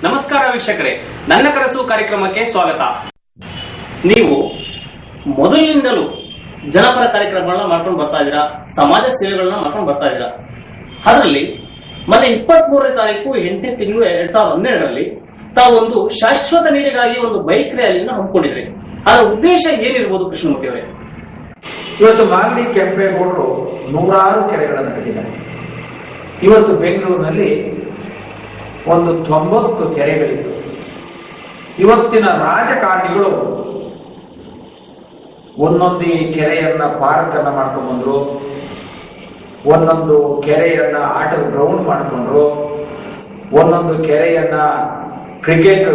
ನಮಸ್ಕಾರ ವೀಕ್ಷಕರೇ, ನನ್ನ ಕನಸು ಕಾರ್ಯಕ್ರಮಕ್ಕೆ ಸ್ವಾಗತ. ನೀವು ಮೊದಲಿನಿಂದಲೂ ಜನಪರ ಕಾರ್ಯಕ್ರಮಗಳನ್ನ ಮಾಡ್ಕೊಂಡು ಬರ್ತಾ ಇದ್ದೀರಾ, ಸಮಾಜ ಸೇವೆಗಳನ್ನ ಮಾಡ್ಕೊಂಡು ಬರ್ತಾ ಇದ್ದೀರಾ. ಅದರಲ್ಲಿ ಮೊನ್ನೆ 23ನೇ ತಾರೀಕು 8ನೇ ತಿಂಗಳು 2012ರಲ್ಲಿ ತಾವು ಒಂದು ಶಾಶ್ವತ ನೀರಿಗಾಗಿ ಒಂದು ಬೈಕ್ ರ್ಯಾಲಿಯನ್ನು ಹಮ್ಮಿಕೊಂಡಿದ್ರಿ. ಅದರ ಉದ್ದೇಶ ಏನಿರ್ಬೋದು ಕೃಷ್ಣಮೂರ್ತಿ ಅವರೇ? ಇವತ್ತು ಮಾಗಡಿ ಕೆಂಪೇಗೌಡರು ನೂರಾರು ಕೆರೆಗಳನ್ನು ಕಟ್ಟಿದ್ದಾರೆ. ಇವತ್ತು ಬೆಂಗಳೂರಿನಲ್ಲಿ ಒಂದು 90 ಕೆರೆಗಳಿತ್ತು. ಇವತ್ತಿನ ರಾಜಕಾರಣಿಗಳು ಒಂದೊಂದು ಕೆರೆಯನ್ನ ಪಾರ್ಕ್ ಅನ್ನ ಮಾಡ್ಕೊಂಡ್ಬಂದ್ರು, ಒಂದೊಂದು ಕೆರೆಯನ್ನ ಆಟದ ಗ್ರೌಂಡ್ ಮಾಡ್ಕೊಂಡ್ರು, ಒಂದೊಂದು ಕೆರೆಯನ್ನ ಕ್ರಿಕೆಟ್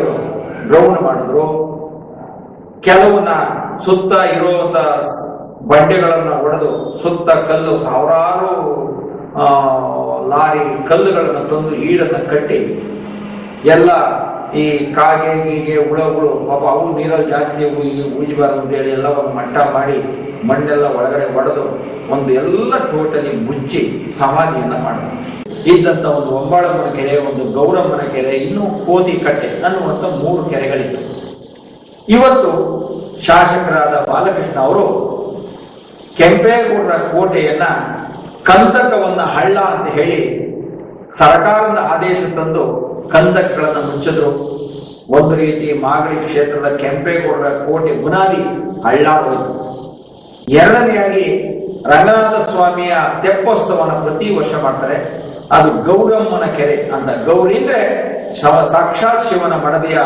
ಗ್ರೌಂಡ್ ಮಾಡಿದ್ರು. ಕೆಲವನ್ನ ಸುತ್ತ ಇರುವಂತ ಬಂಡೆಗಳನ್ನ ಹೊಡೆದು ಸುತ್ತ ಕಲ್ಲು ಸಾವಿರಾರು ಲಾರಿ ಕಲ್ಲುಗಳನ್ನು ತಂದು ಈಡನ್ನ ಕಟ್ಟಿ ಎಲ್ಲ ಈ ಕಾಗೆ ಗೀಗೆ ಹುಳಗಳು ಪಾಪ ಅವು ನೀರಲ್ಲಿ ಜಾಸ್ತಿ ಉಳಿಜಬಾರ್ದು ಅಂತೇಳಿ ಎಲ್ಲ ಒಂದು ಮಟ್ಟ ಮಾಡಿ ಮಣ್ಣೆಲ್ಲ ಒಳಗಡೆ ಹೊಡೆದು ಒಂದು ಎಲ್ಲ ಟೋಟಲಿ ಮುಚ್ಚಿ ಸಮಾಧಿಯನ್ನ ಮಾಡಿದ್ರು. ಇದ್ದಂತ ಒಂದು ಒಂಬಾಳಮ್ಮನ ಕೆರೆ, ಒಂದು ಗೌರಮ್ಮನ ಕೆರೆ, ಇನ್ನು ಕೋತಿ ಕಟ್ಟೆ ಅನ್ನುವಂಥ 3 ಕೆರೆಗಳಿತ್ತು. ಇವತ್ತು ಶಾಸಕರಾದ ಬಾಲಕೃಷ್ಣ ಅವರು ಕೆಂಪೇಗೌಡರ ಕೋಟೆಯನ್ನ ಕಂದಕವನ್ನ ಹಳ್ಳ ಅಂತ ಹೇಳಿ ಸರ್ಕಾರದ ಆದೇಶ ತಂದು ಕಂದಕಗಳನ್ನು ಮುಚ್ಚಿದ್ರು. ಒಂದು ರೀತಿ ಮಾಗಡಿ ಕ್ಷೇತ್ರದ ಕೆಂಪೇಗೌಡರ ಕೋಟೆ ಬುನಾದಿ ಹಳ್ಳ ಹೋಯಿತು. ಎರಡನೆಯಾಗಿ ರಂಗನಾಥ ಸ್ವಾಮಿಯ ತೆಪ್ಪೋತ್ಸವನ ಪ್ರತಿ ವರ್ಷ ಮಾಡ್ತಾರೆ. ಅದು ಗೌರಮ್ಮನ ಕೆರೆ ಅಂತ. ಗೌರಿ ಅಂದ್ರೆ ಸಾಕ್ಷಾತ್ ಶಿವನ ಮಡದಿಯ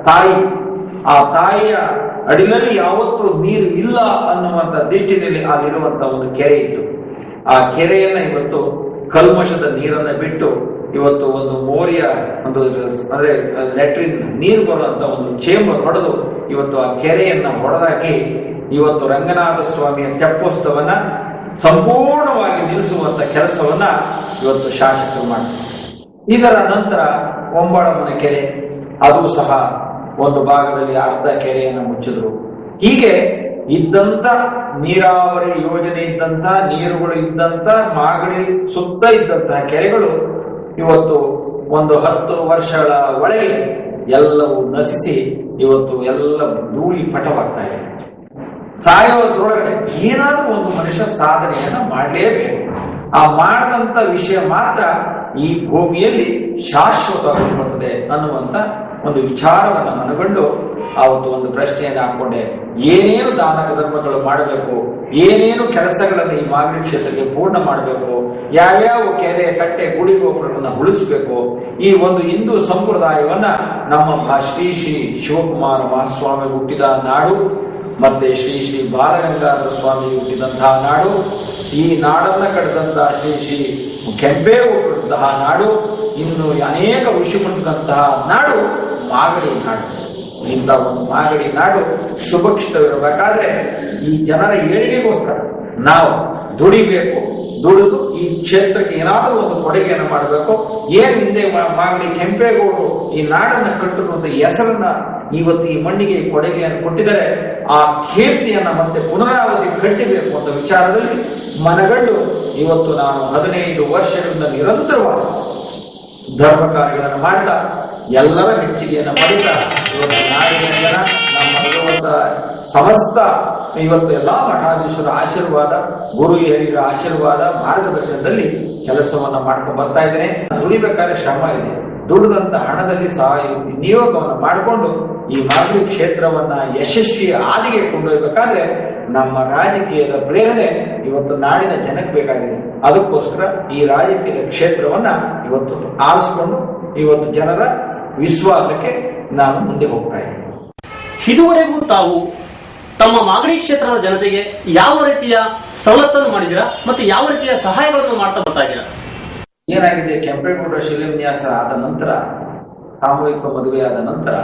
ತಾಯಿ. ಆ ತಾಯಿಯ ಅಡಿನಲ್ಲಿ ಯಾವತ್ತೂ ನೀರು ಇಲ್ಲ ಅನ್ನುವಂತ ದೃಷ್ಟಿನಲ್ಲಿ ಅಲ್ಲಿರುವಂತ ಒಂದು ಕೆರೆ ಇತ್ತು. ಆ ಕೆರೆಯನ್ನ ಇವತ್ತು ಕಲ್ಮಶದ ನೀರನ್ನ ಬಿಟ್ಟು ಇವತ್ತು ಒಂದು ಮೋರಿಯ ಒಂದು ಅಂದ್ರೆ ಲ್ಯಾಟ್ರಿನ್ ನೀರು ಬರುವಂತ ಒಂದು ಚೇಂಬರ್ ಹೊಡೆದು ಇವತ್ತು ಆ ಕೆರೆಯನ್ನ ಹೊಡೆದಾಕಿ ಇವತ್ತು ರಂಗನಾಥ ಸ್ವಾಮಿಯ ತೆಪ್ಪೋತ್ಸವನ ಸಂಪೂರ್ಣವಾಗಿ ನಿಲ್ಲಿಸುವಂತ ಕೆಲಸವನ್ನ ಇವತ್ತು ಶಾಸಕರು ಮಾಡ್ತಾರೆ. ಇದರ ನಂತರ ಒಂಬಾಳಮ್ಮನ ಕೆರೆ, ಅದು ಸಹ ಒಂದು ಭಾಗದಲ್ಲಿ ಅರ್ಧ ಕೆರೆಯನ್ನು ಮುಚ್ಚಿದ್ರು. ಹೀಗೆ ಇದ್ದಂತ ನೀರಾವರಿ ಯೋಜನೆ ಇದ್ದಂತ ನೀರುಗಳು ಇದ್ದಂತ ಮಾಗಡಿ ಸುತ್ತ ಇದ್ದಂತಹ ಕೆರೆಗಳು ಇವತ್ತು ಒಂದು 10 ವರ್ಷಗಳ ಒಳಗೆ ಎಲ್ಲವೂ ನಶಿಸಿ ಇವತ್ತು ಎಲ್ಲ ಧೂಳಿ ಪಟವಾಗ್ತಾ ಇದೆ. ಸಾಯೋದ್ರೊಳಗಡೆ ಏನಾದ್ರೂ ಒಂದು ಮನುಷ್ಯ ಸಾಧನೆಯನ್ನ ಮಾಡಲೇಬೇಕು. ಆ ಮಾಡಿದಂತ ವಿಷಯ ಮಾತ್ರ ಈ ಭೂಮಿಯಲ್ಲಿ ಶಾಶ್ವತವಾಗಿ ಬರ್ತದೆ ಅನ್ನುವಂತ ಒಂದು ವಿಚಾರವನ್ನು ಮನಗೊಂಡು ಅವತ್ತು ಒಂದು ಪ್ರಶ್ನೆಯನ್ನು ಹಾಕೊಂಡೆ. ಏನೇನು ದಾನ ಧರ್ಮಗಳು ಮಾಡಬೇಕು, ಏನೇನು ಕೆಲಸಗಳನ್ನು ಈ ಮಾಗಡಿ ಕ್ಷೇತ್ರಕ್ಕೆ ಪೂರ್ಣ ಮಾಡಬೇಕು, ಯಾವ್ಯಾವ ಕೆರೆ ಕಟ್ಟೆ ಗುಡಿ ಗೋಪುರಗಳನ್ನ ಉಳಿಸಬೇಕು, ಈ ಒಂದು ಹಿಂದೂ ಸಂಪ್ರದಾಯವನ್ನ ನಮ್ಮ ಶ್ರೀ ಶ್ರೀ ಶಿವಕುಮಾರ ಮಹಾಸ್ವಾಮಿ ಹುಟ್ಟಿದ ನಾಡು, ಮತ್ತೆ ಶ್ರೀ ಶ್ರೀ ಬಾಲಗಂಗಾಧರ ಸ್ವಾಮಿ ಹುಟ್ಟಿದಂತಹ ನಾಡು, ಈ ನಾಡನ್ನ ಕಟ್ಟಿದಂತಹ ಶ್ರೀ ಶ್ರೀ ಕೆಂಪೇಗೌಡರಂತಹ ನಾಡು, ಇನ್ನು ಅನೇಕ ಋಷಿಮುನಿಗಳಂತಹ ನಾಡು ಮಾಗಡಿ ನಾಡು. ಇಂಥ ಒಂದು ಮಾಗಡಿ ನಾಡು ಸುಭಕ್ಷಿತವಿರಬೇಕಾದ್ರೆ ಈ ಜನರ ಏಳಿಗೆಗೋಸ್ಕರ ನಾವು ದುಡಿಬೇಕು. ದುಡಿದು ಈ ಕ್ಷೇತ್ರಕ್ಕೆ ಏನಾದರೂ ಒಂದು ಕೊಡುಗೆಯನ್ನು ಮಾಡಬೇಕು. ಏನ್ ಹಿಂದೆ ಮಾಗಡಿ ಕೆಂಪೇಗೌಡರು ಈ ನಾಡನ್ನ ಕಟ್ಟಿರುವಂತ ಹೆಸರನ್ನ ಇವತ್ತು ಈ ಮಣ್ಣಿಗೆ ಕೊಡುಗೆಯನ್ನು ಕೊಟ್ಟಿದ್ದಾರೆ. ಆ ಕೀರ್ತಿಯನ್ನ ಮತ್ತೆ ಪುನರಾವರ್ತಿ ಕಟ್ಟಬೇಕು ಅಂತ ವಿಚಾರದಲ್ಲಿ ಮನಗಂಡು ಇವತ್ತು ನಾನು 15 ವರ್ಷಗಳಿಂದ ನಿರಂತರವಾಗಿ ಧರ್ಮ ಕಾರ್ಯಗಳನ್ನು ಮಾಡ್ತಾ ಎಲ್ಲರ ಮೆಚ್ಚುಗೆಯನ್ನು ಪಡಿತಾ ಇವತ್ತು ನಾಡಿನ ಜನ ನಮ್ಮ ಸಮಸ್ತ ಇವತ್ತು ಎಲ್ಲಾ ಮಠಾಧೀಶರ ಆಶೀರ್ವಾದ, ಗುರು ಹಿರಿಯರ ಆಶೀರ್ವಾದ, ಮಾರ್ಗದರ್ಶನದಲ್ಲಿ ಕೆಲಸವನ್ನ ಮಾಡ್ಕೊಂಡು ಬರ್ತಾ ಇದ್ದೇನೆ. ದುಡಿಬೇಕಾದ್ರೆ ಶ್ರಮ ಇದೆ. ದುಡಿದಂತ ಹಣದಲ್ಲಿ ಸಹ ನಿಯೋಗವನ್ನು ಮಾಡಿಕೊಂಡು ಈ ಮಾಗಡಿ ಕ್ಷೇತ್ರವನ್ನ ಯಶಸ್ವಿ ಹಾದಿಗೆ ಕೊಂಡೊಯ್ಯಬೇಕಾದ್ರೆ ನಮ್ಮ ರಾಜಕೀಯದ ಪ್ರೇರಣೆ ಇವತ್ತು ನಾಡಿನ ಜನಕ್ಕೆ ಬೇಕಾಗಿದೆ. ಅದಕ್ಕೋಸ್ಕರ ಈ ರಾಜಕೀಯದ ಕ್ಷೇತ್ರವನ್ನ ಇವತ್ತು ಆರಿಸಿಕೊಂಡು ಇವತ್ತು ಜನರ ವಿಶ್ವಾಸಕ್ಕೆ ನಾನು ಮುಂದೆ ಹೋಗ್ತಾ ಇದ್ದೀನಿ. ಇದುವರೆಗೂ ತಾವು ತಮ್ಮ ಮಾಗಡಿ ಕ್ಷೇತ್ರದ ಜನತೆಗೆ ಯಾವ ರೀತಿಯ ಸವಲತ್ತನ್ನು ಮಾಡಿದ್ದೀರಾ ಮತ್ತೆ ಯಾವ ರೀತಿಯ ಸಹಾಯಗಳನ್ನು ಮಾಡ್ತಾ ಬರ್ತಾ ಇದ್ದೀರಾ? ಏನಾಗಿದೆ, ಕೆಂಪೇಗೌಡರ ಶಿಲಾನ್ಯಾಸ ಆದ ನಂತರ, ಸಾಮೂಹಿಕ ಮದುವೆ ಆದ ನಂತರ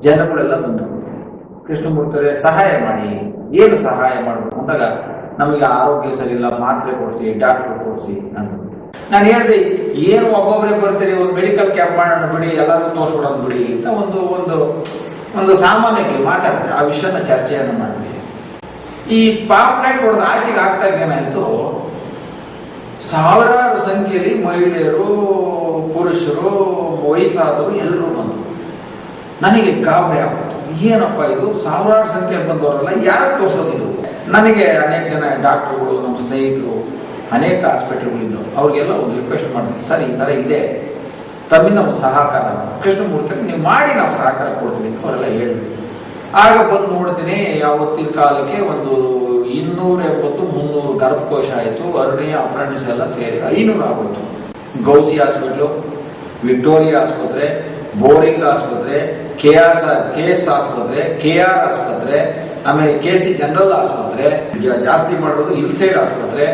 ಜನಗಳೆಲ್ಲ ಬಂದರು, ಕೃಷ್ಣಮೂರ್ತಿಯವರೇ ಸಹಾಯ ಮಾಡಿ. ಏನು ಸಹಾಯ ಮಾಡಬೇಕು ಅಂದಾಗ ನಮಗೆ ಆರೋಗ್ಯ ಸರಿಯಿಲ್ಲ, ಮಾತ್ರೆ ಕೊಡಿಸಿ, ಡಾಕ್ಟರ್ ಕೊಡಿಸಿ ಅಂತ ನಾನು ಹೇಳಿದೆ. ಏನು ಒಬ್ಬೊಬ್ಬರೇ ಬರ್ತೀರಿ, ಒಂದು ಮೆಡಿಕಲ್ ಕ್ಯಾಂಪ್ ಮಾಡೋಣ ಬಿಡಿ, ಎಲ್ಲರೂ ತೋರಿಸ್ಕೊಡೋದು ಬಿಡಿ ಅಂತ ಒಂದು ಒಂದು ಒಂದು ಸಾಮಾನ್ಯಕ್ಕೆ ಮಾತಾಡಿದೆ. ಆ ವಿಷಯನ ಚರ್ಚೆಯನ್ನು ಮಾಡಿದ್ವಿ. ಈ ಪಾಂಪ್ಲೆಟ್ ಹೊಡೆದು ಆಚೆಗೆ ಆಗ್ತಾ ಏನಾಯ್ತು, ಸಾವಿರಾರು ಸಂಖ್ಯೆಯಲ್ಲಿ ಮಹಿಳೆಯರು, ಪುರುಷರು, ವಯಸ್ಸಾದವರು ಎಲ್ಲರೂ ಬಂದರು. ನನಗೆ ಗಾಬರಿ ಆಗ್ಬಿಟ್ಟು, ಏನಪ್ಪ ಇದು ಸಾವಿರಾರು ಸಂಖ್ಯೆಯಲ್ಲಿ ಬಂದವರಲ್ಲ, ಯಾರು ತೋರಿಸೋದು ಇದು? ನನಗೆ ಅನೇಕ ಜನ ಡಾಕ್ಟರ್ಗಳು, ನಮ್ಮ ಸ್ನೇಹಿತರು, ಅನೇಕ ಹಾಸ್ಪಿಟಲ್ಗಳಿದ್ದು ಅವ್ರಿಗೆಲ್ಲ ಒಂದು ರಿಕ್ವೆಸ್ಟ್ ಮಾಡಿದ್ವಿ, ಸರ್ ಈ ಥರ ಇದೆ, ತಮ್ಮಿಂದ ಒಂದು ಸಹಕಾರ ಕೃಷ್ಣಮೂರ್ತಿ ನೀವು ಮಾಡಿ ನಾವು ಸಹಕಾರ ಕೊಡ್ತೀವಿ ಅಂತ ಅವರೆಲ್ಲ ಹೇಳಿದ್ವಿ. ಆಗ ಬಂದು ನೋಡ್ತೀನಿ, ಯಾವತ್ತಿನ ಕಾಲಕ್ಕೆ ಒಂದು 270-300 ಗರ್ಭಕೋಶ ಆಯಿತು, ಅರುಣಿಯ ಅಪ್ರೆಂಟಿಸ್ ಎಲ್ಲ ಸೇರಿ 500 ಆಗೋಯ್ತು. ಗೌಸಿ ಹಾಸ್ಪಿಟ್ಲು, ವಿಕ್ಟೋರಿಯಾ ಆಸ್ಪತ್ರೆ, ಬೋರಿಂಗ್ ಆಸ್ಪತ್ರೆ, KS ಆಸ್ಪತ್ರೆ, KR ಆಸ್ಪತ್ರೆ, ಆಮೇಲೆ KC ಜನರಲ್ ಆಸ್ಪತ್ರೆ, ಜಾಸ್ತಿ ಮಾಡಿರೋದು ಹಿಲ್ಸೈಡ್ ಆಸ್ಪತ್ರೆ,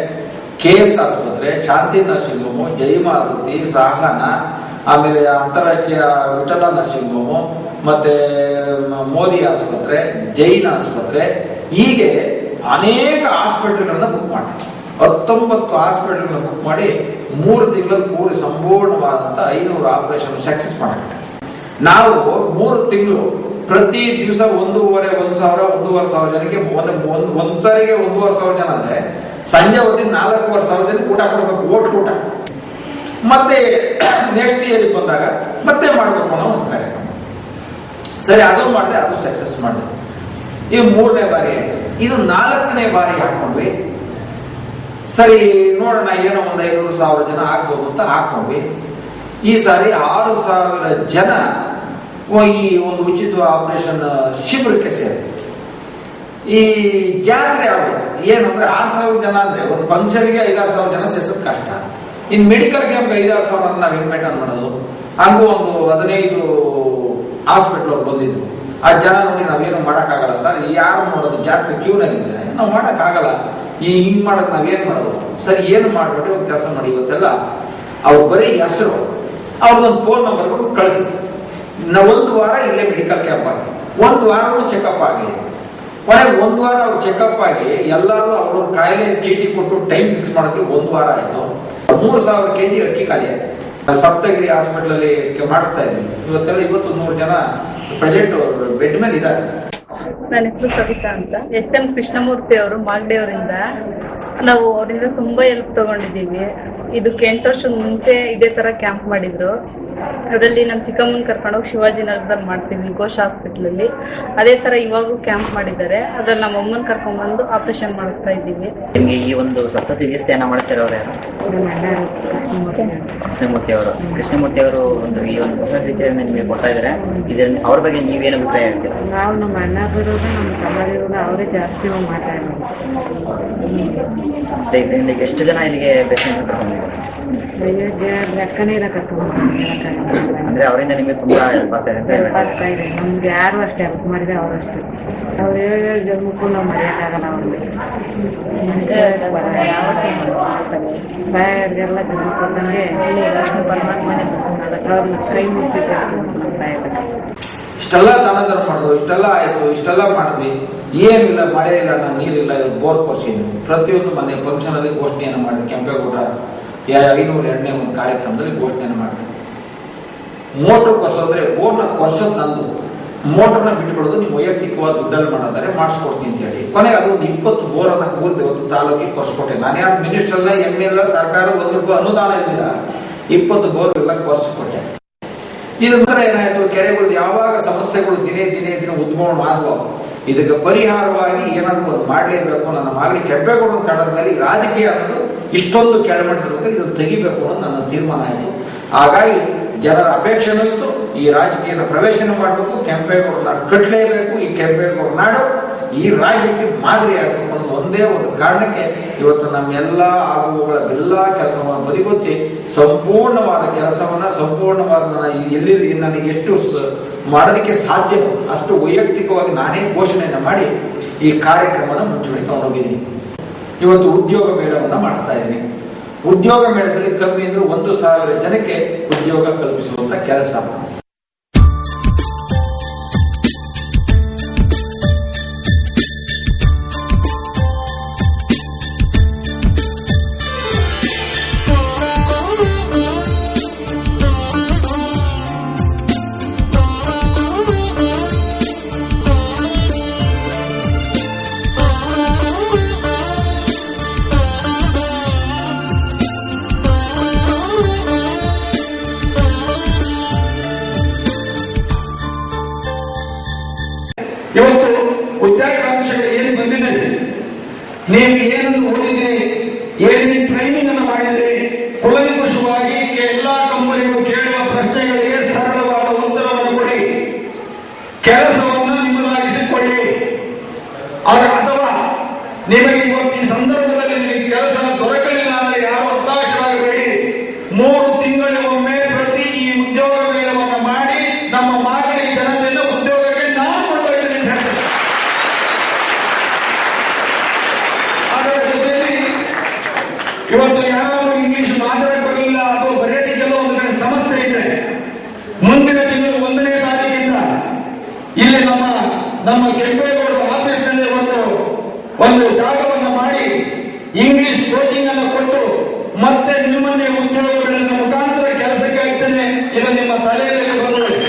KS ಆಸ್ಪತ್ರೆ, ಶಾಂತಿ ನರ್ಸಿಂಗ್ ಹೋಮು, ಜೈಮಾರುತಿ, ಸಹನ, ಆಮೇಲೆ ಅಂತಾರಾಷ್ಟ್ರೀಯ ವಿಠಲ ನರ್ಸಿಂಗ್ ಹೋಮು, ಮತ್ತೆ ಮೋದಿ ಆಸ್ಪತ್ರೆ, ಜೈನ್ ಆಸ್ಪತ್ರೆ, ಹೀಗೆ ಅನೇಕ ಹಾಸ್ಪಿಟಲ್ಗಳನ್ನ ಬುಕ್ ಮಾಡಿ 19 ಹಾಸ್ಪಿಟಲ್ಗಳನ್ನ ಬುಕ್ ಮಾಡಿ 3 ತಿಂಗಳಲ್ಲಿ ಪೂರ್ತಿ ಸಂಪೂರ್ಣವಾದಂತ 500 ಆಪರೇಷನ್ ಸಕ್ಸಸ್ ಮಾಡಿಬಿಟ್ಟೆ. ನಾವು 3 ತಿಂಗಳು ಪ್ರತಿ ದಿವಸ 1,500 ಜನಕ್ಕೆ ಒಂದ್ಸರಿಗೆ 1,500 ಜನ ಅಂದ್ರೆ ಸಂಜೆ ಹೊತ್ತಿನ 4,500 ಜನಕ್ಕೆ ಊಟ ಕೊಡಬೇಕು, ಊಟ. ಮತ್ತೆ ನೆಕ್ಸ್ಟ್ ಇಯರ್ ಬಂದಾಗ ಮತ್ತೆ ಮಾಡಬೇಕು ಅನ್ನೋ ಒಂದು ಕಾರ್ಯಕ್ರಮ. ಸರಿ, ಅದು ಮಾಡಿದೆ, ಅದು ಸಕ್ಸಸ್ ಮಾಡಿದೆ. ಇದು 3ನೇ ಬಾರಿ. ಇದು 4ನೇ ಬಾರಿ ಹಾಕೊಂಡ್ವಿ. ಸರಿ ನೋಡೋಣ, ಏನೋ ಒಂದು 500,000 ಜನ ಆಗ್ಬೋದು ಅಂತ ಹಾಕೊಂಡ್ವಿ. ಈ ಸಾರಿ 6,000 ಜನ ಈ ಒಂದು ಉಚಿತ ಆಪರೇಷನ್ ಶಿಬಿರಕ್ಕೆ ಸೇರಿದ್ರು. ಈ ಜಾತ್ರೆ ಆಗೋಯ್ತು. ಏನಂದ್ರೆ 6,000 ಜನ ಅಂದ್ರೆ ಒಂದು ಫಂಕ್ಷನ್ಗೆ 5,000 ಜನ ಸೇರ್ಸೋದು ಕಷ್ಟ. ಇನ್ ಮೆಡಿಕಲ್ ಕ್ಯಾಂಪ್ಗೆ 5,000 ನಾವು ಹೆಂಗ್ ಮೇಂಟೈನ್ ಮಾಡೋದು? ಹಂಗೂ ಒಂದು 15 ಹಾಸ್ಪಿಟಲ್ ಅವ್ರು ಬಂದಿದ್ರು. ಆ ಜನ ನೋಡಿ ನಾವೇನು ಮಾಡಕ್ಕಾಗಲ್ಲ ಸರ್, ಯಾರು ಮಾಡೋದು, ಜಾತ್ರೆ ಕ್ಯೂನಾಗಿದ್ದಾರೆ, ನಾವು ಮಾಡಕ್ಕಾಗಲ್ಲ, ಹಿಂಗ್ ಮಾಡೋದು ನಾವೇನ್ ಮಾಡೋದು? ಸರಿ, ಏನು ಮಾಡ್ಬಿಟ್ಟು ಒಂದು ಕೆಲಸ ಮಾಡಿ, ಇವತ್ತೆಲ್ಲ ಅವ್ರು ಬರೀ ಹೆಸರು, ಅವ್ರದ್ದೊಂದು ಫೋನ್ ನಂಬರ್ ಕಳಿಸಿ, ನಾವು 1 ವಾರ ಇಲ್ಲೇ ಮೆಡಿಕಲ್ ಕ್ಯಾಂಪ್ ಆಗಿ 1 ವಾರನೂ ಚೆಕಪ್ ಆಗಲಿ. ಕೊನೆಗೆ 1 ವಾರ ಅವ್ರು ಚೆಕಪ್ ಆಗಿ ಎಲ್ಲರೂ ಅವ್ರ ಕಾಯಿಲೆ ಚೀಟಿ ಕೊಟ್ಟು ಟೈಮ್ ಫಿಕ್ಸ್ ಮಾಡೋಕ್ಕೆ 1 ವಾರ ಆಯ್ತು. 3,000 kg ಅಕ್ಕಿ ಖಾಲಿ ಆಯ್ತು. ಸಪ್ತಗಿರಿ ಹಾಸ್ಪಿಟಲ್ ಅಲ್ಲಿ ಮಾಡಿಸ್ತಾ ಇದ್ವಿ. ಇವತ್ತು 100 ಜನ ಪ್ರೆಸೆಂಟ್ ಬೆಡ್ ಮೇಲೆ ಇದ್ದಾರೆ. ನನ್ನ ಹೆಸರು ಸವಿತಾ ಅಂತ. HM ಕೃಷ್ಣಮೂರ್ತಿ ಅವರು ಮಾಗಡಿಯವರಿಂದ ನಾವು ಅವರಿಂದ ತುಂಬಾ ಹೆಲ್ಪ್ ತಗೊಂಡಿದ್ದೀವಿ. ಇದಕ್ಕೆ 8 ವರ್ಷದ ಮುಂಚೆ ಇದೇ ತರ ಕ್ಯಾಂಪ್ ಮಾಡಿದ್ರು. ಅದರಲ್ಲಿ ನಮ್ಮ ಚಿಕ್ಕಮ್ಮನ ಕರ್ಕೊಂಡೋಗಿ ಶಿವಾಜಿನಗರದಲ್ಲಿ ಮಾಡ್ಸಿದ್ವಿ, ಘೋಷ್ ಹಾಸ್ಪಿಟ್ಲಲ್ಲಿ. ಅದೇ ತರ ಇವಾಗೂ ಕ್ಯಾಂಪ್ ಮಾಡಿದ್ದಾರೆ. ಅದ್ರಲ್ಲಿ ನಮ್ಮ ಅಮ್ಮನ ಕರ್ಕೊಂಡ್ಬಂದು ಆಪರೇಷನ್ ಮಾಡಿಸ್ತಾ ಇದ್ದೀವಿ. ನಿಮಗೆ ಈ ಒಂದು ಸ್ವಚ್ಛ ಚಿಕಿತ್ಸೆಯನ್ನ ಮಾಡಿಸ್ತಿರೋರು ಯಾರು? ಕೃಷ್ಣಮೂರ್ತಿ ಅವರು ಒಂದು ಈ ಒಂದು ಹೊಸ ಚಿಕಿತ್ಸೆಯನ್ನು ನಿಮಗೆ ಕೊಡ್ತಾ ಇದ್ದಾರೆ. ಇದರಲ್ಲಿ ಅವ್ರ ಬಗ್ಗೆ ನೀವೇನು ಅಭಿಪ್ರಾಯ ಹೇಳ್ತೀರಾ? ನಾವು ನಮ್ಮ ಅಣ್ಣ ಬರೋದು, ನಮ್ಮ ತಮ್ಮದಿರೋದು ಅವರೇ ಜಾಸ್ತಿ ಮಾತಾಡೋದು. ಇದರಿಂದ ಎಷ್ಟು ಜನ ಇಲ್ಲಿಗೆ ಪೇಷಂಟ್ ಕರ್ಕೊಂಡಿದ್ದಾರೆ? ಲೆಕ್ಕನೇ ಇಲ್ಲ, ಅಂದ್ರೆ ಅವರಿಂದ ನಿಮಗೆ ತುಂಬಾ ಹೆಲ್ಪ್ ಆಗ್ತಾ ಇದೆ. ನಮ್ಗೆ ಯಾರು ಅಷ್ಟೇ ಹೆಲ್ಪ್ ಮಾಡಿದ್ರೆ ಅವರು ಅಷ್ಟೇ. ಅವ್ರು ಹೇಳಿ ಜನ್ಮಕ್ಕೂ ನಾವು ಮರೆಯೋಕ್ಕಾಗಲ್ಲ. ಅವ್ರಿಗೆ ಬಾಯರ್ಗೆಲ್ಲ ಜನ್ಮ ಕೊಟ್ಟಂಗೆ ಪರಮಾತ್ಮನೇ ಅವ್ರನ್ನ ಕೈ ಮುಟ್ಟಿದ್ದಾರೆ. ಇಷ್ಟೆಲ್ಲ ದಾನ ಮಾಡೋದು, ಇಷ್ಟೆಲ್ಲ ಆಯ್ತು, ಇಷ್ಟೆಲ್ಲ ಮಾಡಿದ್ವಿ, ಏನಿಲ್ಲ, ಮಳೆ ಇಲ್ಲ, ನೀರಿಲ್ಲ, ಬೋರ್ ಕೊರ್ಸಿದ್ವಿ. ಪ್ರತಿಯೊಂದು ಮನೆ ಫಂಕ್ಷನ್ ಅಲ್ಲಿ ಘೋಷಣೆಯನ್ನು ಮಾಡಿ, ಕೆಂಪೇಗೌಡ 502ನೇ ಒಂದು ಕಾರ್ಯಕ್ರಮದಲ್ಲಿ ಘೋಷಣೆಯನ್ನು ಮಾಡಿದ್ವಿ. ಮೋಟರ್ ಕೊರ್ಸೋದ್ರೆ ಬೋರ್ನ ಕೊರ್ಸೋದು ನಂದು, ಮೋಟರ್ನ ಬಿಟ್ಕೊಡೋದು ನೀವು ವೈಯಕ್ತಿಕವಾದ ದುಡ್ಡಲ್ಲಿ ಮಾಡೋದಾರೆ ಮಾಡಿಸ್ಕೊಡ್ತೀನಿ ಅಂತ ಹೇಳಿ ಕೊನೆಗೆ ಅದು 20 ಬೋರನ್ನ ಇವತ್ತು ತಾಲೂಕಿಗೆ ಕೊರ್ಸ್ಕೊಟ್ಟೆ. ನಾನು ಯಾರು ಮಿನಿಸ್ಟರ್ ಅಲ್ಲ, ML ಸರ್ಕಾರ ₹1 ಅನುದಾನ ಇದ್ದಿಲ್ಲ, 20 ಬೋರ್ ಎಲ್ಲ ಕೊರ್ಸ್ಕೊಟ್ಟೆ. ಇದು ನಂತರ ಏನಾಯ್ತು, ಕೆರೆಗಳು ಯಾವಾಗ ಸಮಸ್ಯೆಗಳು ದಿನೇ ಉದ್ಭವ ಆಗುವ, ಇದಕ್ಕೆ ಪರಿಹಾರವಾಗಿ ಏನಾದ್ರು ಮಾಡಲೇಬೇಕು. ನನ್ನ ಮಾಗಡಿ ಕೆಂಪೇಗೌಡ ತಡದ ಮೇಲೆ ರಾಜಕೀಯ ಅನ್ನೋದು ಇಷ್ಟೊಂದು ಕೆಳಮಟ್ಟದಲ್ಲಿ ಇದನ್ನು ತೆಗಿಬೇಕು ಅನ್ನೋದು ನನ್ನ ತೀರ್ಮಾನ ಆಯಿತು. ಹಾಗಾಗಿ ಜನರ ಅಪೇಕ್ಷೆನೂ ಇತ್ತು, ಈ ರಾಜಕೀಯದ ಪ್ರವೇಶನ ಮಾಡಬೇಕು, ಕೆಂಪೇಗೌಡ ನಾಡು ಕಟ್ಟಲೇಬೇಕು, ಈ ಕೆಂಪೇಗೌಡ ನಾಡು ಈ ರಾಜ್ಯಕ್ಕೆ ಮಾದರಿ ಆಗಬೇಕು ಅನ್ನೋದು ಒಂದೇ ಒಂದು ಕಾರಣಕ್ಕೆ ಇವತ್ತು ನಮ್ಮೆಲ್ಲ ಆಗುವಗಳ ಎಲ್ಲ ಕೆಲಸವನ್ನು ಬದಿಗೊತ್ತಿ ಸಂಪೂರ್ಣವಾದ ಕೆಲಸವನ್ನ, ಸಂಪೂರ್ಣವಾದ ಎಲ್ಲಿ ನನಗೆ ಎಷ್ಟು ಮಾಡೋದಕ್ಕೆ ಸಾಧ್ಯ ಅಷ್ಟು ವೈಯಕ್ತಿಕವಾಗಿ ನಾನೇ ಘೋಷಣೆಯನ್ನು ಮಾಡಿ ಈ ಕಾರ್ಯಕ್ರಮನ ಮುಂಚೂಣಿ ತಗೊಂಡೋಗಿದ್ದೀನಿ. ಇವತ್ತು ಉದ್ಯೋಗ ಮೇಳವನ್ನ ಮಾಡಿಸ್ತಾ ಇದ್ದೀನಿ. ಉದ್ಯೋಗ ಮೇಳದಲ್ಲಿ ಕಮ್ಮಿ ಅಂದ್ರೆ 1,000 ಜನಕ್ಕೆ ಉದ್ಯೋಗ ಕಲ್ಪಿಸುವಂತ ಕೆಲಸ. ನೀವು ಏನನ್ನು ಓದಿದ್ರಿ, ಏನೇನು ಟ್ರೈನಿಂಗ್ ಅನ್ನು ಮಾಡಿದ್ರಿ, ಕೂಲಂಕುಷವಾಗಿ ಎಲ್ಲಾ ಕಂಪನಿಗಳು ಕೇಳುವ ಪ್ರಶ್ನೆಗಳಿಗೆ ಸರಳವಾದ ಉತ್ತರವನ್ನು ಕೊಡಿ. ಕೆಲಸವನ್ನು ನಿಮ್ಮದಾಗಿಸಿಕೊಳ್ಳಿ. ಅಥವಾ ನಿಮಗೆ ಇವತ್ತು ಈ ಸಂದರ್ಭದಲ್ಲಿ ನಿಮಗೆ ಕೆಲಸ ದೊರಕಲಿಲ್ಲ ಅಂದರೆ ಯಾರು ಹತಾಶರಾಗಬೇಡಿ. 3 ತಿಂಗಳಿಗೊಮ್ಮೆ ಪ್ರತಿ ಈ ಉದ್ಯೋಗ ಮೇಳವನ್ನು ಮಾಡಿ ನಮ್ಮ ಮಾಗಡಿ ಜನತೆಯಿಂದ ಉದ್ಯೋಗಕ್ಕೆ ನಾನು ಕೊಂಡೊಯ್ತೇನೆ. ಅದರ ಜೊತೆಯಲ್ಲಿ ಇವತ್ತು ಯಾರಾದರೂ ಇಂಗ್ಲಿಷ್ ಮಾತಾಡಲಿಲ್ಲ ಅಥವಾ ಬರೆಯಲಿಕ್ಕೆಲ್ಲ ಒಂದು ಕಡೆ ಸಮಸ್ಯೆ ಇದೆ. ಮುಂದಿನ ತಿಂಗಳು 1ನೇ ತಾರೀಕಿಂದ ಇಲ್ಲಿ ನಮ್ಮ ಕೆಂಪೇಗೌಡರ ಆಫೀಸ್ನಲ್ಲಿ ಒಂದು ಜಾಗವನ್ನು ಮಾಡಿ ಇಂಗ್ಲಿಷ್ ಕೋಚಿಂಗ್ ಅನ್ನು ಕೊಟ್ಟು ಮತ್ತೆ ನಿಮ್ಮನ್ನೇ ಉದ್ಯೋಗಗಳಿಂದ ಮುಖಾಂತರ ಕೆಲಸಕ್ಕೆ ಆಗ್ತೇನೆ. ಇದು ನಿಮ್ಮ ತಲೆಯಲ್ಲಿ ಬರುತ್ತದೆ.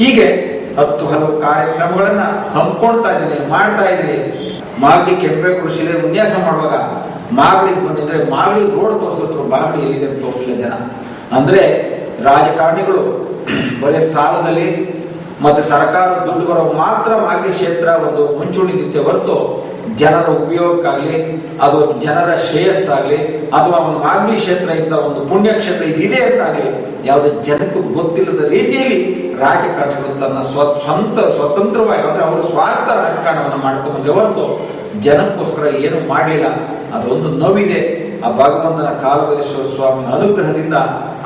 ಹೀಗೆ 10 ಹಲವು ಕಾರ್ಯಕ್ರಮಗಳನ್ನ ಹಮ್ಮಿಕೊಳ್ತಾ ಇದ್ದೀನಿ, ಮಾಡ್ತಾ ಇದ್ದೀನಿ. ಮಾಗಡಿ ಕೆಂಪೇಗೌಡ ಶಿಲೆ ವಿನ್ಯಾಸ ಮಾಡುವಾಗ ಮಾಗಡಿಗೆ ಬಂದಿದ್ರೆ ಮಾಗಡಿ ರೋಡ್ ತೋರಿಸಿದ್ರು, ಮಾಗಡಿ ಎಲ್ಲಿದೆ ಅಂತ ತೋರಿಸಲಿಲ್ಲ ಜನ. ಅಂದ್ರೆ ರಾಜಕಾರಣಿಗಳು ಬರೀ ಸಾಲದಲ್ಲಿ ಮತ್ತೆ ಸರ್ಕಾರ ದುಡ್ಡು ಬರೋ ಮಾತ್ರ ಮಾಗಡಿ ಕ್ಷೇತ್ರ ಒಂದು ಮುಂಚೂಣಿ ನಿತ್ಯ ಹೊರತು ಜನರ ಉಪಯೋಗಕ್ಕಾಗ್ಲಿ ಅದು ಜನರ ಶ್ರೇಯಸ್ಸಾಗ್ಲಿ ಅಥವಾ ಒಂದು ಮಾಗಡಿ ಕ್ಷೇತ್ರ ಇಂದ ಒಂದು ಪುಣ್ಯ ಕ್ಷೇತ್ರ ಇದಿದೆ ಅಂತಾಗ್ಲಿ ಯಾವುದೇ ಜನಕ್ಕೂ ಗೊತ್ತಿಲ್ಲದ ರೀತಿಯಲ್ಲಿ ರಾಜಕಾರಣಿಗಳು ತನ್ನ ಸ್ವತಂತ್ರವಾಗಿ ಅಂದ್ರೆ ಅವರು ಸ್ವಾರ್ಥ ರಾಜಕಾರಣವನ್ನು ಮಾಡ್ಕೊಂಡ್ರೆ ಹೊರತು ಜನಕ್ಕೋಸ್ಕರ ಏನು ಮಾಡಲಿಲ್ಲ. ಅದೊಂದು ನೋವಿದೆ. ಆ ಭಗವಂತನ ಕಾಲಭೈರೇಶ್ವರ ಸ್ವಾಮಿ ಅನುಗ್ರಹದಿಂದ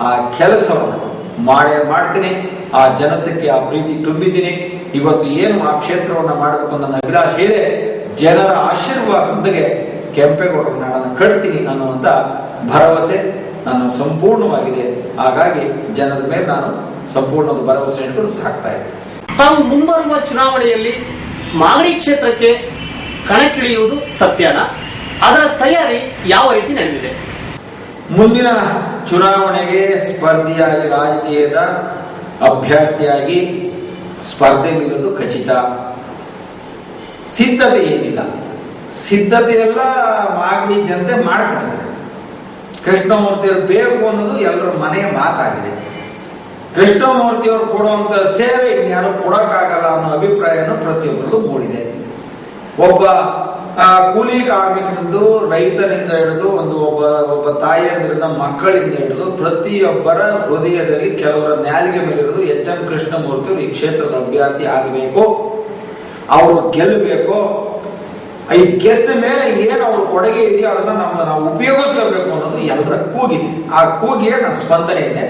ಆ ಕೆಲಸವನ್ನು ಮಾಡ್ತೀನಿ. ಆ ಜನತೆಗೆ ಆ ಪ್ರೀತಿ ತುಂಬಿದ್ದೀನಿ. ಇವತ್ತು ಏನು ಆ ಕ್ಷೇತ್ರವನ್ನು ಮಾಡಬೇಕು ನನ್ನ ಅಭಿಲಾಷೆ ಇದೆ. ಜನರ ಆಶೀರ್ವಾದದೊಂದಿಗೆ ಕೆಂಪೇಗೌಡರ ನಾಡನ್ನು ಕಟ್ತೀನಿ ಅನ್ನುವಂತ ಭರವಸೆ ನಾನು ಸಂಪೂರ್ಣವಾಗಿದೆ. ಹಾಗಾಗಿ ಜನರ ಮೇಲೆ ನಾನು ಸಂಪೂರ್ಣ ಭರವಸೆ ಇಟ್ಕೊಂಡು ಸಾಕ್ತಾ ಇದ್ದೀನಿ. ತಾವು ಮುಂಬರುವ ಚುನಾವಣೆಯಲ್ಲಿ ಮಾಗಡಿ ಕ್ಷೇತ್ರಕ್ಕೆ ಕಣಕ್ಕಿಳಿಯುವುದು ಸತ್ಯನ? ಅದರ ತಯಾರಿ ಯಾವ ರೀತಿ ನಡೆದಿದೆ? ಮುಂದಿನ ಚುನಾವಣೆಗೆ ಸ್ಪರ್ಧಿಯಾಗಿ ರಾಜಕೀಯದ ಅಭ್ಯರ್ಥಿಯಾಗಿ ಸ್ಪರ್ಧೆಗಿರುವುದು ಖಚಿತ. ಸಿದ್ಧತೆ ಏನಿಲ್ಲ. ಸಿದ್ಧತೆ ಎಲ್ಲ ಮಾಗಡಿ ಜನತೆ ಮಾಡ್ಕೊಂಡಿದ್ದಾರೆ. ಕೃಷ್ಣಮೂರ್ತಿಯವರು ಬೇಕು ಅನ್ನೋದು ಎಲ್ಲರ ಮನೆಯ ಮಾತಾಗಿದೆ. ಕೃಷ್ಣಮೂರ್ತಿಯವರು ಕೊಡುವಂತ ಸೇವೆ ಇನ್ಯಾರು ಕೊಡಕ್ಕಾಗಲ್ಲ ಅನ್ನೋ ಅಭಿಪ್ರಾಯನೂ ಪ್ರತಿಯೊಬ್ಬರಲ್ಲೂ ಮೂಡಿದೆ. ಒಬ್ಬ ಕೂಲಿ ಕಾರ್ಮಿಕರಿಂದ, ರೈತರಿಂದ ಹಿಡಿದು ಒಬ್ಬ ತಾಯಿಯಂದ್ರಿಂದ ಮಕ್ಕಳಿಂದ ಹಿಡಿದು ಪ್ರತಿಯೊಬ್ಬರ ಹೃದಯದಲ್ಲಿ ಕೆಲವರ ನ್ಯಾಲಿಗೆ ಮೇಲಿರೋದು ಎಚ್.ಎಂ. ಕೃಷ್ಣಮೂರ್ತಿಯವರು ಈ ಕ್ಷೇತ್ರದ ಅಭ್ಯರ್ಥಿ ಆಗಬೇಕು, ಅವರು ಗೆಲ್ಲಬೇಕು. ಈ ಗೆದ್ದ ಮೇಲೆ ಏನು ಅವ್ರ ಕೊಡುಗೆ ಇದೆಯೋ ಅದನ್ನ ನಾವು ಉಪಯೋಗಿಸ್ಕೋಬೇಕು ಅನ್ನೋದು ಎಲ್ಲರ ಕೂಗಿದೆ. ಆ ಕೂಗಿಗೆ ನನ್ನ ಸ್ಪಂದನೆ ಇದೆ.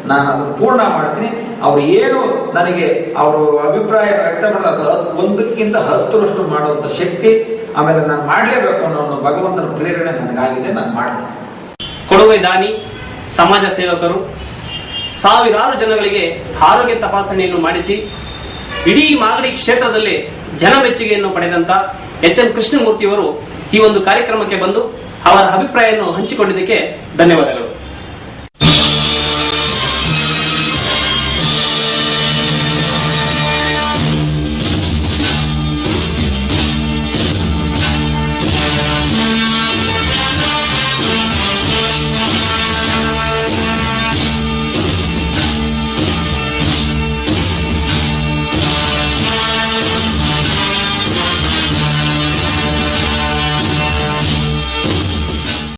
ನಾನು ಅದನ್ನು ಪೂರ್ಣ ಮಾಡ್ತೀನಿ. ಅವ್ರು ಏನು ನನಗೆ ಅವರು ಅಭಿಪ್ರಾಯ ವ್ಯಕ್ತ ಮಾಡೋದು ಒಂದಕ್ಕಿಂತ 10ರಷ್ಟು ಮಾಡುವಂತ ಶಕ್ತಿ, ಆಮೇಲೆ ನಾನು ಮಾಡಲೇಬೇಕು ಅನ್ನೋ ಭಗವಂತನ ಪ್ರೇರಣೆ ನನಗಾಗಿದೆ. ನಾನು ಮಾಡ್ತೀನಿ. ಕೊಡುಗೆ ದಾನಿ, ಸಮಾಜ ಸೇವಕರು, ಸಾವಿರಾರು ಜನಗಳಿಗೆ ಆರೋಗ್ಯ ತಪಾಸಣೆಯನ್ನು ಮಾಡಿಸಿ ಇಡೀ ಮಾಗಡಿ ಕ್ಷೇತ್ರದಲ್ಲಿ ಜನ ಮೆಚ್ಚುಗೆಯನ್ನು ಪಡೆದಂತ ಎಚ್.ಎಂ. ಕೃಷ್ಣಮೂರ್ತಿಯವರು ಈ ಒಂದು ಕಾರ್ಯಕ್ರಮಕ್ಕೆ ಬಂದು ಅವರ ಅಭಿಪ್ರಾಯವನ್ನು ಹಂಚಿಕೊಂಡಿದ್ದಕ್ಕೆ ಧನ್ಯವಾದಗಳು.